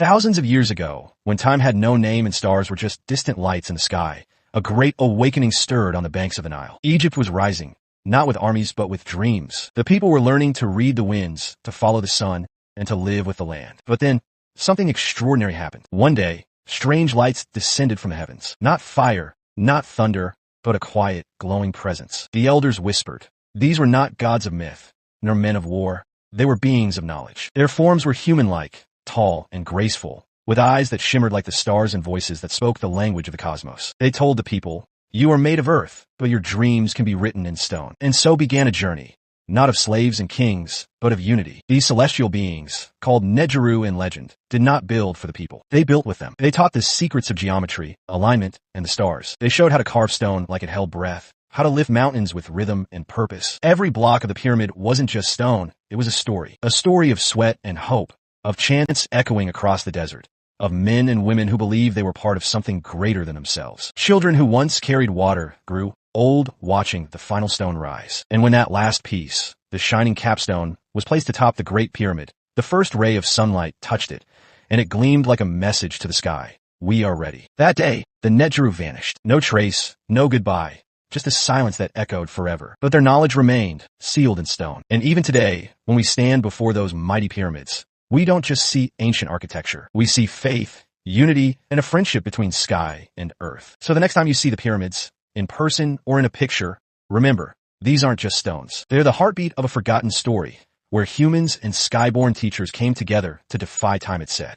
Thousands of years ago, when time had no name and stars were just distant lights in the sky, a great awakening stirred on the banks of the Nile. Egypt was rising, not with armies but with dreams. The people were learning to read the winds, to follow the sun, and to live with the land. But then, something extraordinary happened. One day, strange lights descended from the heavens. Not fire, not thunder, but a quiet, glowing presence. The elders whispered. These were not gods of myth, nor men of war. They were beings of knowledge. Their forms were human-like, tall and graceful, with eyes that shimmered like the stars and voices that spoke the language of the cosmos. They told the people, "You are made of earth, but your dreams can be written in stone." And so began a journey, not of slaves and kings, but of unity. These celestial beings, called Netjeru in legend, did not build for the people. They built with them. They taught the secrets of geometry, alignment, and the stars. They showed how to carve stone like it held breath, how to lift mountains with rhythm and purpose. Every block of the pyramid wasn't just stone, it was a story of sweat and hope, of chants echoing across the desert, of men and women who believed they were part of something greater than themselves. Children who once carried water grew old watching the final stone rise. And when that last piece, the shining capstone, was placed atop the Great Pyramid, the first ray of sunlight touched it, and it gleamed like a message to the sky. We are ready. That day, the Netjeru vanished. No trace, no goodbye. Just a silence that echoed forever. But their knowledge remained, sealed in stone. And even today, when we stand before those mighty pyramids, we don't just see ancient architecture. We see faith, unity, and a friendship between sky and earth. So the next time you see the pyramids, in person or in a picture, remember, these aren't just stones. They're the heartbeat of a forgotten story, where humans and skyborn teachers came together to defy time itself.